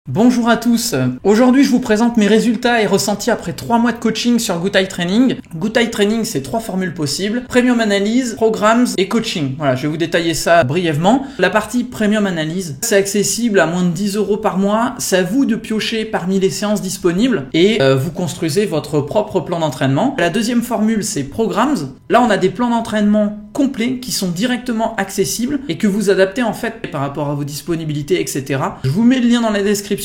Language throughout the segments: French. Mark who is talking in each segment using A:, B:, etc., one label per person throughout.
A: Bonjour à tous, aujourd'hui je vous présente mes résultats et ressentis après 3 mois de coaching sur Good Training. Good Training, c'est 3 formules possibles: Premium Analyse, Programs et Coaching. Voilà, je vais vous détailler ça brièvement. La partie Premium Analyse, c'est accessible à moins de 10 € par mois. C'est à vous de piocher parmi les séances disponibles et vous construisez votre propre plan d'entraînement. La deuxième formule, c'est Programs. Là, on a des plans d'entraînement complets qui sont directement accessibles et que vous adaptez en fait par rapport à vos disponibilités, etc. Je vous mets le lien dans la description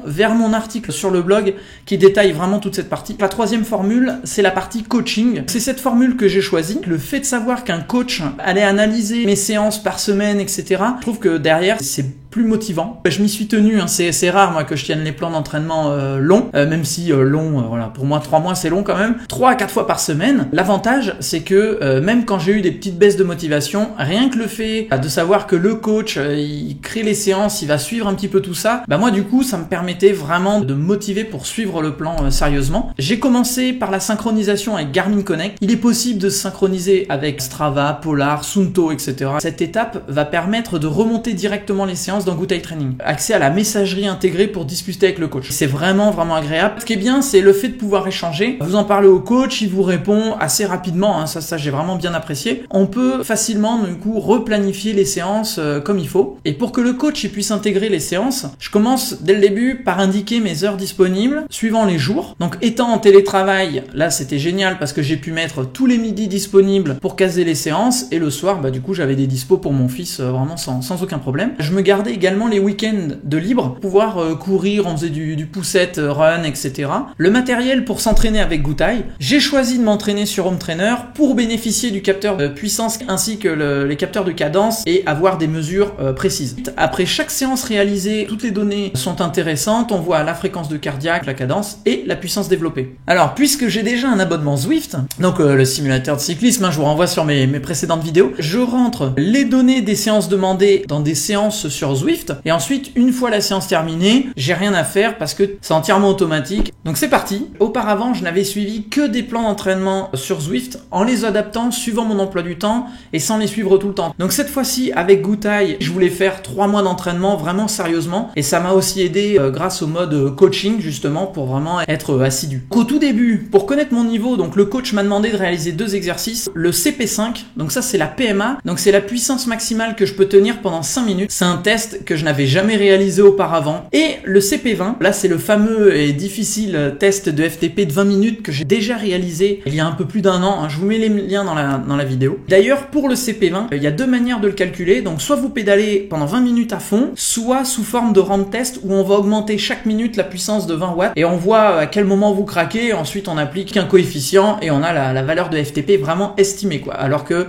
A: vers mon article sur le blog qui détaille vraiment toute cette partie. La troisième formule, c'est la partie coaching. C'est cette formule que j'ai choisie. Le fait de savoir qu'un coach allait analyser mes séances par semaine, etc., je trouve que derrière, c'est plus motivant. Je m'y suis tenu, hein. C'est rare moi que je tienne les plans d'entraînement longs, même si voilà, pour moi 3 mois c'est long quand même. 3 à 4 fois par semaine. L'avantage, c'est que même quand j'ai eu des petites baisses de motivation, rien que le fait de savoir que le coach, il crée les séances, il va suivre un petit peu tout ça, bah moi du coup ça me permettait vraiment de me motiver pour suivre le plan sérieusement. J'ai commencé par la synchronisation avec Garmin Connect. Il est possible de se synchroniser avec Strava, Polar, Suunto, etc. Cette étape va permettre de remonter directement les séances dans Good Training. Accès à la messagerie intégrée pour discuter avec le coach. C'est vraiment agréable. Ce qui est bien, c'est le fait de pouvoir échanger. Vous en parlez au coach, il vous répond assez rapidement, hein. Ça j'ai vraiment bien apprécié. On peut facilement du coup replanifier les séances comme il faut. Et pour que le coach puisse intégrer les séances, je commence dès le début par indiquer mes heures disponibles suivant les jours. Donc étant en télétravail, là c'était génial parce que j'ai pu mettre tous les midis disponibles pour caser les séances et le soir, bah du coup j'avais des dispos pour mon fils vraiment sans aucun problème. Je me gardais également les week-ends de libre pour pouvoir courir, on faisait du poussette, run, etc. Le matériel pour s'entraîner avec Goutai, j'ai choisi de m'entraîner sur Home Trainer pour bénéficier du capteur de puissance ainsi que les capteurs de cadence et avoir des mesures précises. Après chaque séance réalisée, toutes les données sont intéressantes, on voit la fréquence de cardiaque, la cadence et la puissance développée. Alors puisque j'ai déjà un abonnement Zwift, donc le simulateur de cyclisme, hein, je vous renvoie sur mes précédentes vidéos, je rentre les données des séances demandées dans des séances sur Zwift et ensuite une fois la séance terminée, j'ai rien à faire parce que c'est entièrement automatique. Donc c'est parti. Auparavant, je n'avais suivi que des plans d'entraînement sur Zwift en les adaptant suivant mon emploi du temps et sans les suivre tout le temps. Donc cette fois-ci avec Goutai, je voulais faire 3 mois d'entraînement vraiment sérieusement et ça m'a aussi aidé grâce au mode coaching justement pour vraiment être assidu. Au tout début, pour connaître mon niveau, donc le coach m'a demandé de réaliser 2 exercices, le CP5, donc ça c'est la PMA, donc c'est la puissance maximale que je peux tenir pendant 5 minutes. C'est un test que je n'avais jamais réalisé auparavant. Et le CP20, là c'est le fameux et difficile test de FTP de 20 minutes que j'ai déjà réalisé il y a un peu plus d'1 an, hein. Je vous mets les liens dans la vidéo. D'ailleurs pour le CP20, il y a 2 manières de le calculer, donc soit vous pédalez pendant 20 minutes à fond, soit sous forme de ramp test où on va augmenter chaque minute la puissance de 20 watts et on voit à quel moment vous craquez, ensuite on applique un coefficient et on a la valeur de FTP vraiment estimée quoi. Alors que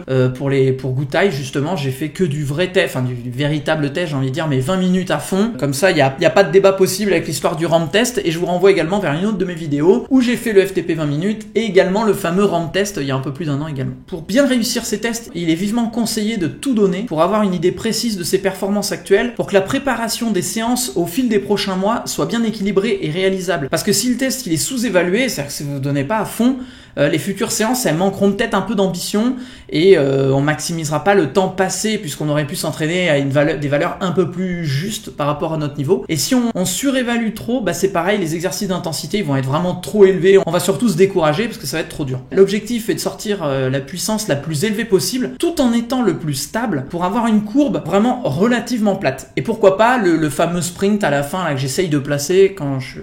A: pour Goutai justement j'ai fait que du vrai test, enfin du véritable test j'ai envie de dire, mais 20 minutes à fond, comme ça il y a pas de débat possible avec l'histoire du ramp test et je vous renvoie également vers une autre de mes vidéos où j'ai fait le FTP 20 minutes et également le fameux ramp test il y a un peu plus d'1 an également. Pour bien réussir ces tests, il est vivement conseillé de tout donner pour avoir une idée précise de ses performances actuelles pour que la préparation des séances au fil des prochains mois soit bien équilibrée et réalisable. Parce que si le test il est sous-évalué, c'est-à-dire que si vous ne donnez pas à fond, les futures séances elles manqueront peut-être un peu d'ambition et on maximisera pas le temps passé puisqu'on aurait pu s'entraîner à des valeurs un peu plus justes par rapport à notre niveau. Et si on surévalue trop, bah c'est pareil, les exercices d'intensité ils vont être vraiment trop élevés, on va surtout se décourager parce que ça va être trop dur. L'objectif est de sortir la puissance la plus élevée possible tout en étant le plus stable pour avoir une courbe vraiment relativement plate. Et pourquoi pas le fameux sprint à la fin là, que j'essaye de placer quand je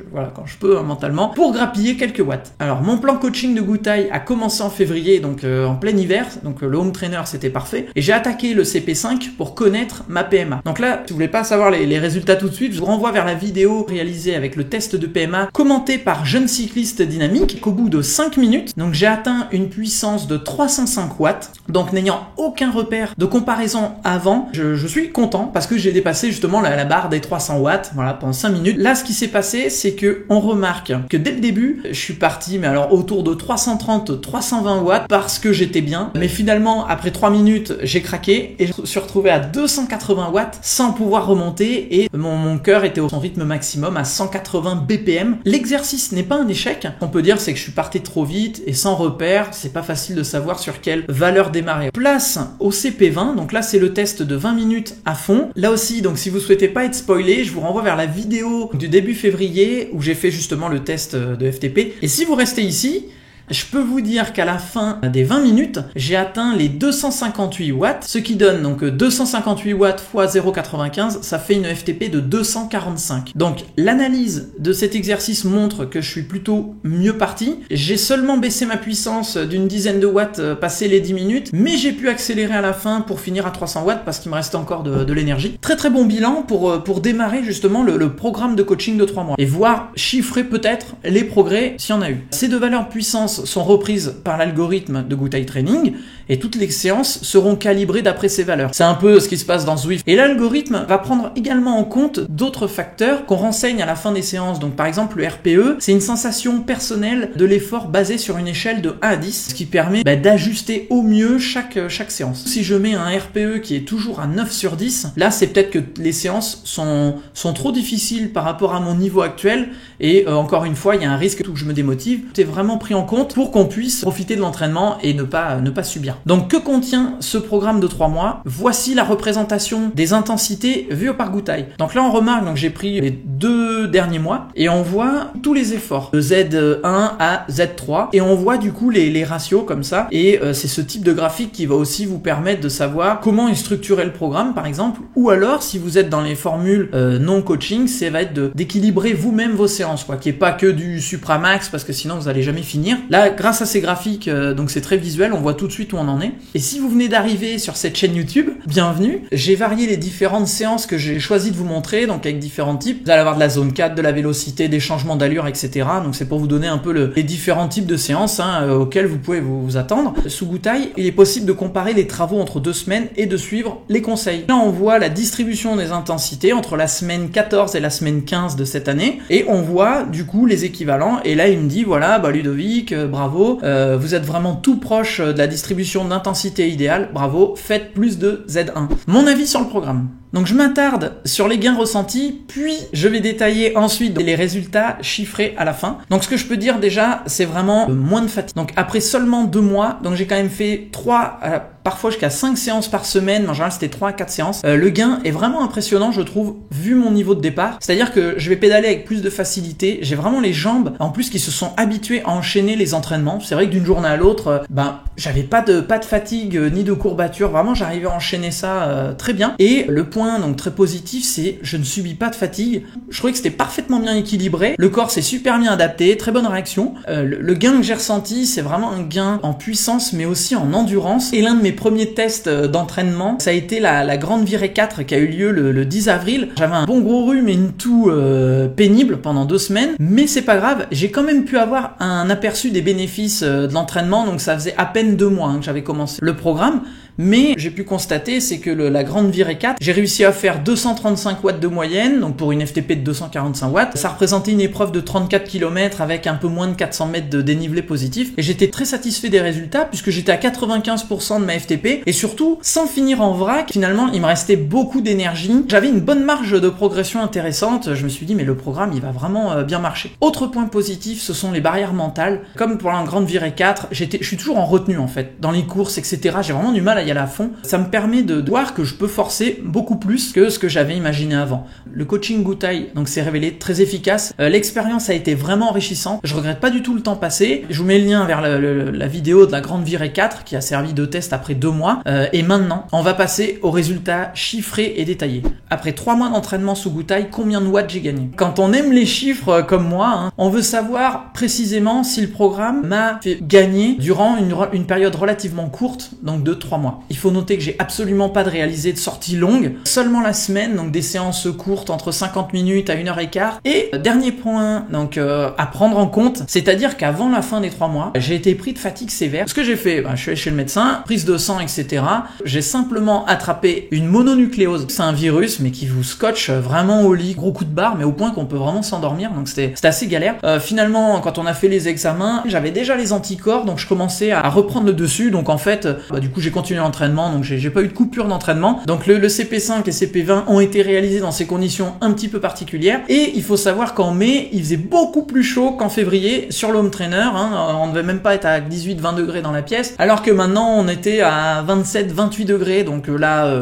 A: peux hein, mentalement pour grappiller quelques watts. Alors mon plan coaching de Goutai a commencé en février, donc en plein hiver, donc le home trainer c'était parfait, et j'ai attaqué le CP5 pour connaître ma PMA. Donc là, si vous voulez pas savoir les résultats tout de suite, je vous renvoie vers la vidéo réalisée avec le test de PMA commentée par Jeune Cycliste Dynamique, qu'au bout de 5 minutes, donc j'ai atteint une puissance de 305 watts, donc n'ayant aucun repère de comparaison avant, je suis content parce que j'ai dépassé justement la barre des 300 watts, voilà, pendant 5 minutes. Là, ce qui s'est passé, c'est que on remarque que dès le début, je suis parti, mais alors autour de 300 330, 320 watts parce que j'étais bien. Mais finalement, après 3 minutes, j'ai craqué et je me suis retrouvé à 280 watts sans pouvoir remonter et mon cœur était au son rythme maximum à 180 BPM. L'exercice n'est pas un échec. On peut dire c'est que je suis parti trop vite et sans repère, c'est pas facile de savoir sur quelle valeur démarrer. Place au CP20, donc là c'est le test de 20 minutes à fond. Là aussi, donc si vous souhaitez pas être spoilé, je vous renvoie vers la vidéo du début février où j'ai fait justement le test de FTP. Et si vous restez ici, je peux vous dire qu'à la fin des 20 minutes, j'ai atteint les 258 watts, ce qui donne donc 258 watts x 0,95, ça fait une FTP de 245. Donc l'analyse de cet exercice montre que je suis plutôt mieux parti. J'ai seulement baissé ma puissance d'une dizaine de watts passé les 10 minutes, mais j'ai pu accélérer à la fin pour finir à 300 watts parce qu'il me restait encore de l'énergie. Très très bon bilan pour démarrer justement le programme de coaching de 3 mois et voir chiffrer peut-être les progrès s'il y en a eu. Ces deux valeurs de puissance sont reprises par l'algorithme de Good Eye Training et toutes les séances seront calibrées d'après ces valeurs. C'est un peu ce qui se passe dans Zwift. Et l'algorithme va prendre également en compte d'autres facteurs qu'on renseigne à la fin des séances. Donc par exemple le RPE, c'est une sensation personnelle de l'effort basée sur une échelle de 1 à 10, ce qui permet d'ajuster au mieux chaque séance. Si je mets un RPE qui est toujours à 9 sur 10, là c'est peut-être que les séances sont trop difficiles par rapport à mon niveau actuel et encore une fois il y a un risque que je me démotive. Tout est vraiment pris en compte pour qu'on puisse profiter de l'entraînement et ne pas subir. Donc que contient ce programme de 3 mois? Voici la représentation des intensités vues par Good Eye. Donc là on remarque, donc j'ai pris les 2 derniers mois et on voit tous les efforts de Z1 à Z3 et on voit du coup les ratios comme ça et c'est ce type de graphique qui va aussi vous permettre de savoir comment est structuré le programme par exemple, ou alors si vous êtes dans les formules non coaching, ça va être d'équilibrer vous-même vos séances, quoi, qui est pas que du supramax parce que sinon vous allez jamais finir. Là grâce à ces graphiques, donc c'est très visuel, on voit tout de suite où on en est. Et si vous venez d'arriver sur cette chaîne YouTube, bienvenue. J'ai varié les différentes séances que j'ai choisi de vous montrer, donc avec différents types. Vous allez avoir de la zone 4, de la vélocité, des changements d'allure, etc. Donc c'est pour vous donner un peu les différents types de séances auxquels vous pouvez vous attendre. Sous Good Eye, il est possible de comparer les travaux entre 2 semaines et de suivre les conseils. Là on voit la distribution des intensités entre la semaine 14 et la semaine 15 de cette année. Et on voit du coup les équivalents. Et là il me dit voilà, Ludovic, bravo, vous êtes vraiment tout proche de la distribution d'intensité idéale, bravo, faites plus de Z1. Mon avis sur le programme. Donc je m'attarde sur les gains ressentis, puis je vais détailler ensuite les résultats chiffrés à la fin. Donc ce que je peux dire déjà, c'est vraiment moins de fatigue. Donc après seulement 2 mois, donc j'ai quand même fait 3, parfois jusqu'à 5 séances par semaine, mais en général c'était 3 à 4 séances. Le gain est vraiment impressionnant, je trouve, vu mon niveau de départ. C'est-à-dire que je vais pédaler avec plus de facilité, j'ai vraiment les jambes, en plus qui se sont habituées à enchaîner les entraînements. C'est vrai que d'une journée à l'autre, j'avais pas de fatigue ni de courbature, vraiment j'arrivais à enchaîner ça très bien. Et le point donc très positif, c'est je ne subis pas de fatigue. Je trouvais que c'était parfaitement bien équilibré. Le corps s'est super bien adapté, très bonne réaction. Le gain que j'ai ressenti, c'est vraiment un gain en puissance, mais aussi en endurance. Et l'un de mes premiers tests d'entraînement, ça a été la grande virée 4 qui a eu lieu le 10 avril. J'avais un bon gros rhume et une toux pénible pendant 2 semaines, mais c'est pas grave. J'ai quand même pu avoir un aperçu des bénéfices de l'entraînement. Donc ça faisait à peine 2 mois que j'avais commencé le programme. Mais j'ai pu constater, c'est que la grande virée 4, j'ai réussi à faire 235 watts de moyenne, donc pour une FTP de 245 watts. Ça représentait une épreuve de 34 km avec un peu moins de 400 mètres de dénivelé positif. Et j'étais très satisfait des résultats puisque j'étais à 95% de ma FTP. Et surtout, sans finir en vrac, finalement, il me restait beaucoup d'énergie. J'avais une bonne marge de progression intéressante. Je me suis dit, mais le programme, il va vraiment bien marcher. Autre point positif, ce sont les barrières mentales. Comme pour la grande virée 4, je suis toujours en retenue en fait. Dans les courses, etc. J'ai vraiment du mal à y aller à fond. Ça me permet de voir que je peux forcer beaucoup plus que ce que j'avais imaginé avant. Le coaching Good Eye donc s'est révélé très efficace. L'expérience a été vraiment enrichissante. Je regrette pas du tout le temps passé. Je vous mets le lien vers la vidéo de la grande virée 4 qui a servi de test après 2 mois. Et maintenant, on va passer aux résultats chiffrés et détaillés. Après 3 mois d'entraînement sous Good Eye, combien de watts j'ai gagné? Quand on aime les chiffres comme moi, on veut savoir précisément si le programme m'a fait gagner durant une période relativement courte, donc de 3 mois. mois. Il faut noter que j'ai absolument pas de réalisé de sortie longue, seulement la semaine, donc des séances courtes entre 50 minutes à 1h15. Et dernier point donc à prendre en compte, c'est-à-dire qu'avant la fin des 3 mois, j'ai été pris de fatigue sévère. Ce que j'ai fait, je suis allé chez le médecin, prise de sang, etc. J'ai simplement attrapé une mononucléose. C'est un virus, mais qui vous scotche vraiment au lit, gros coup de barre, mais au point qu'on peut vraiment s'endormir, donc c'était assez galère. Finalement, quand on a fait les examens, j'avais déjà les anticorps, donc je commençais à reprendre le dessus, donc en fait, du coup j'ai continué l'entraînement, donc j'ai pas eu de coupure d'entraînement. Donc le CP5 et CP20 ont été réalisés dans ces conditions un petit peu particulières, et il faut savoir qu'en mai, il faisait beaucoup plus chaud qu'en février sur le home trainer, on ne devait même pas être à 18-20 degrés dans la pièce, alors que maintenant on était à 27-28 degrés, donc là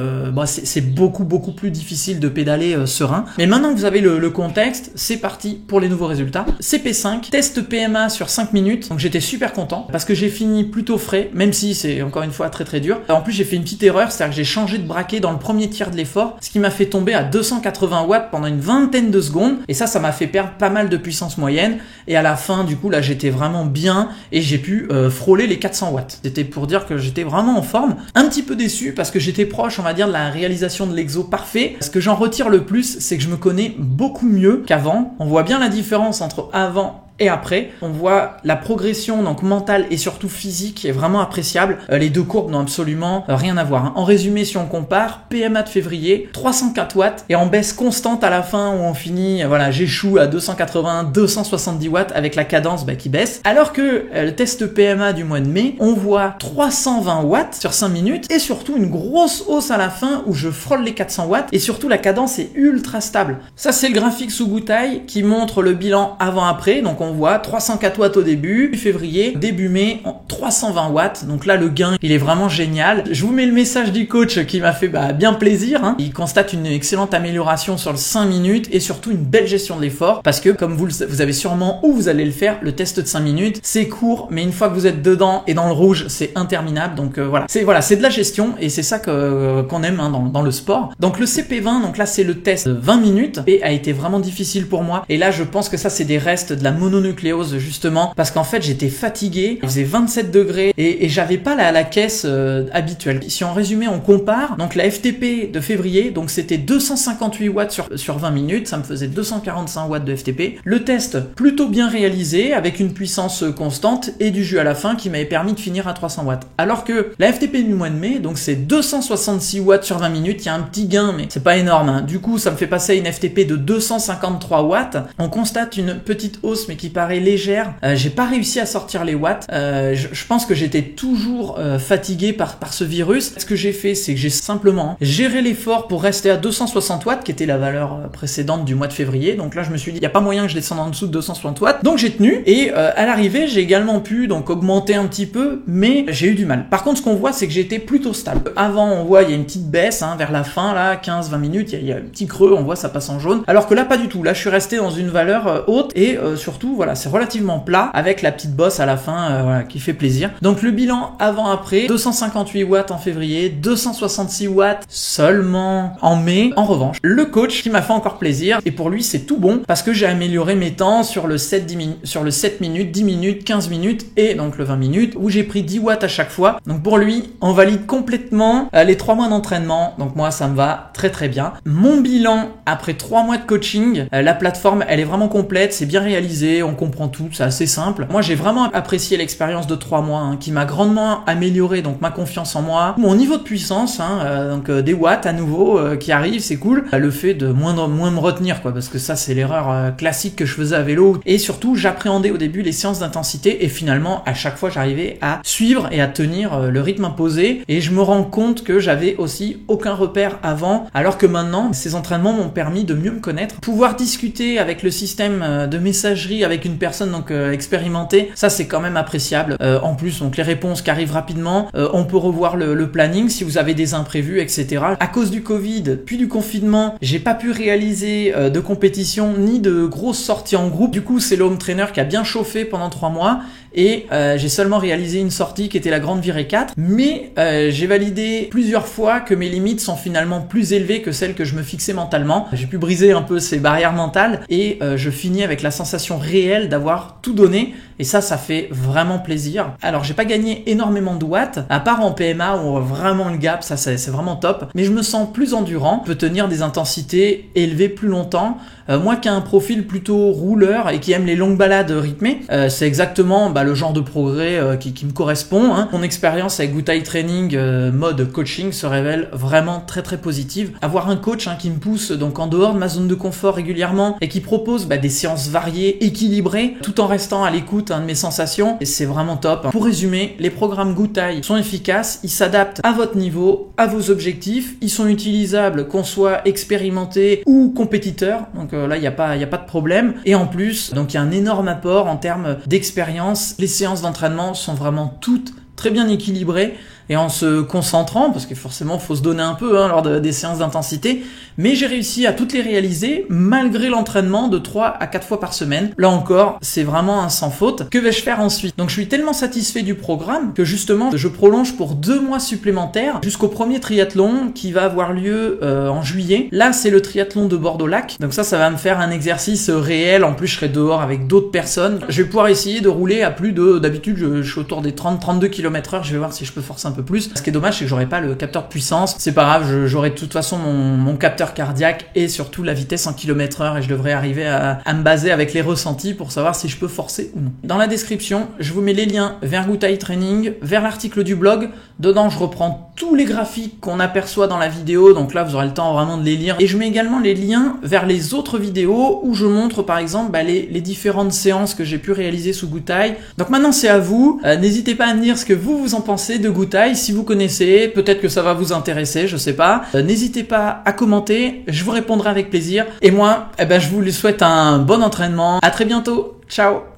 A: c'est beaucoup plus difficile de pédaler serein. Mais maintenant que vous avez le contexte, c'est parti pour les nouveaux résultats. CP5, test PMA sur 5 minutes, donc j'étais super content parce que j'ai fini plutôt frais, même si c'est encore une fois très dur. En plus j'ai fait une petite erreur, c'est-à-dire que j'ai changé de braquet dans le premier tiers de l'effort, ce qui m'a fait tomber à 280 watts pendant une vingtaine de secondes, et ça m'a fait perdre pas mal de puissance moyenne, et à la fin du coup là j'étais vraiment bien, et j'ai pu frôler les 400 watts. C'était pour dire que j'étais vraiment en forme. Un petit peu déçu parce que j'étais proche, on va dire, de la réalisation de l'exo parfait. Ce que j'en retire le plus, c'est que je me connais beaucoup mieux qu'avant. On voit bien la différence entre avant et après. On voit la progression donc mentale et surtout physique qui est vraiment appréciable. Les deux courbes n'ont absolument rien à voir. En résumé, si on compare, PMA de février, 304 watts et en baisse constante à la fin où on finit, j'échoue à 280, 270 watts avec la cadence qui baisse. Alors que le test PMA du mois de mai, on voit 320 watts sur 5 minutes et surtout une grosse hausse à la fin où je frôle les 400 watts et surtout la cadence est ultra stable. Ça, c'est le graphique sous Goutai qui montre le bilan avant-après. Donc on voit 304 watts au début février, début mai 320 watts, donc là le gain il est vraiment génial. Je vous mets le message du coach qui m'a fait bien plaisir, Il constate une excellente amélioration sur le 5 minutes et surtout une belle gestion de l'effort, parce que comme vous avez sûrement où vous allez le faire, le test de 5 minutes c'est court, mais une fois que vous êtes dedans et dans le rouge c'est interminable, donc c'est de la gestion et c'est ça qu'on aime dans le sport. Donc le CP20, donc là c'est le test de 20 minutes et a été vraiment difficile pour moi, et là je pense que ça c'est des restes de la mononucléose justement, parce qu'en fait j'étais fatigué, il faisait 27 degrés et j'avais pas la caisse habituelle. Si en résumé on compare, donc la FTP de février, donc c'était 258 watts sur 20 minutes, ça me faisait 245 watts de FTP. Le test plutôt bien réalisé avec une puissance constante et du jus à la fin qui m'avait permis de finir à 300 watts. Alors que la FTP du mois de mai, donc c'est 266 watts sur 20 minutes, il y a un petit gain mais c'est pas énorme. Du coup ça me fait passer à une FTP de 253 watts. On constate une petite hausse mais qui paraît légère. J'ai pas réussi à sortir les watts. Je pense que j'étais toujours fatigué par ce virus. Ce que j'ai fait, c'est que j'ai simplement géré l'effort pour rester à 260 watts, qui était la valeur précédente du mois de février. Donc là, je me suis dit, il n'y a pas moyen que je descende en dessous de 260 watts. Donc j'ai tenu. Et à l'arrivée, j'ai également pu donc augmenter un petit peu, mais j'ai eu du mal. Par contre, ce qu'on voit, c'est que j'étais plutôt stable. Avant, on voit, il y a une petite baisse vers la fin, là, 15-20 minutes, il y a un petit creux, on voit, ça passe en jaune. Alors que là, pas du tout. Là, je suis resté dans une valeur haute et surtout, c'est relativement plat avec la petite bosse à la fin qui fait plaisir. Donc le bilan avant-après, 258 watts en février, 266 watts seulement en mai. En revanche, le coach qui m'a fait encore plaisir, et pour lui c'est tout bon parce que j'ai amélioré mes temps sur le 7 minutes, 10 minutes, 15 minutes et donc le 20 minutes où j'ai pris 10 watts à chaque fois. Donc pour lui, on valide complètement les 3 mois d'entraînement. Donc moi ça me va très bien. Mon bilan après 3 mois de coaching, la plateforme elle est vraiment complète, c'est bien réalisé, on comprend tout, c'est assez simple. Moi j'ai vraiment apprécié l'expérience de 3 mois qui m'a grandement amélioré donc ma confiance en moi, mon niveau de puissance, donc des watts à nouveau qui arrivent, c'est cool. Le fait de moins me retenir parce que ça c'est l'erreur classique que je faisais à vélo, et surtout j'appréhendais au début les séances d'intensité et finalement à chaque fois j'arrivais à suivre et à tenir le rythme imposé, et je me rends compte que j'avais aussi aucun repère avant, alors que maintenant ces entraînements m'ont permis de mieux me connaître, pouvoir discuter avec le système de messagerie avec une personne donc expérimentée, ça c'est quand même appréciable. En plus donc les réponses qui arrivent rapidement, on peut revoir le planning si vous avez des imprévus, etc. À cause du Covid puis du confinement, j'ai pas pu réaliser de compétition ni de grosses sorties en groupe. Du coup c'est le home trainer qui a bien chauffé pendant 3 mois et j'ai seulement réalisé une sortie qui était la Grande Virée 4, mais j'ai validé plusieurs fois que mes limites sont finalement plus élevées que celles que je me fixais mentalement. J'ai pu briser un peu ces barrières mentales et je finis avec la sensation réelle réel d'avoir tout donné. Et ça fait vraiment plaisir. Alors, j'ai pas gagné énormément de watts, à part en PMA où on voit vraiment le gap, ça c'est vraiment top. Mais je me sens plus endurant, je peux tenir des intensités élevées plus longtemps. Moi qui ai un profil plutôt rouleur et qui aime les longues balades rythmées, c'est exactement le genre de progrès qui me correspond. Hein. Mon expérience avec Goutai Training mode coaching se révèle vraiment très très positive. Avoir un coach qui me pousse donc en dehors de ma zone de confort régulièrement et qui propose des séances variées, équilibrées, tout en restant à l'écoute de mes sensations, et c'est vraiment top. Pour résumer, les programmes Goutai sont efficaces, ils s'adaptent à votre niveau, à vos objectifs, ils sont utilisables qu'on soit expérimenté ou compétiteur, donc là il n'y a pas de problème, et en plus, donc il y a un énorme apport en termes d'expérience. Les séances d'entraînement sont vraiment toutes très bien équilibrées, et en se concentrant, parce que forcément il faut se donner un peu lors des séances d'intensité, mais j'ai réussi à toutes les réaliser malgré l'entraînement de 3 à 4 fois par semaine. Là encore, c'est vraiment un sans faute. Que vais-je faire ensuite? Donc je suis tellement satisfait du programme que justement je prolonge pour 2 mois supplémentaires jusqu'au premier triathlon qui va avoir lieu en juillet. Là c'est le triathlon de Bordeaux-Lac, donc ça va me faire un exercice réel. En plus je serai dehors avec d'autres personnes. Je vais pouvoir essayer de rouler à plus de, d'habitude je suis autour des 30-32 km/h, je vais voir si je peux forcer un peu plus. Ce qui est dommage, c'est que j'aurai pas le capteur de puissance. C'est pas grave, j'aurai de toute façon mon capteur cardiaque et surtout la vitesse en km/h, et je devrais arriver à me baser avec les ressentis pour savoir si je peux forcer ou non. Dans la description, je vous mets les liens vers Goutai Training, vers l'article du blog. Dedans, je reprends tous les graphiques qu'on aperçoit dans la vidéo, donc là vous aurez le temps vraiment de les lire. Et je mets également les liens vers les autres vidéos où je montre par exemple les différentes séances que j'ai pu réaliser sous Goutai. Donc maintenant c'est à vous, n'hésitez pas à me dire ce que vous en pensez de Goutai. Si vous connaissez, peut-être que ça va vous intéresser, je sais pas. N'hésitez pas à commenter, je vous répondrai avec plaisir. Et moi, je vous souhaite un bon entraînement. À très bientôt. Ciao.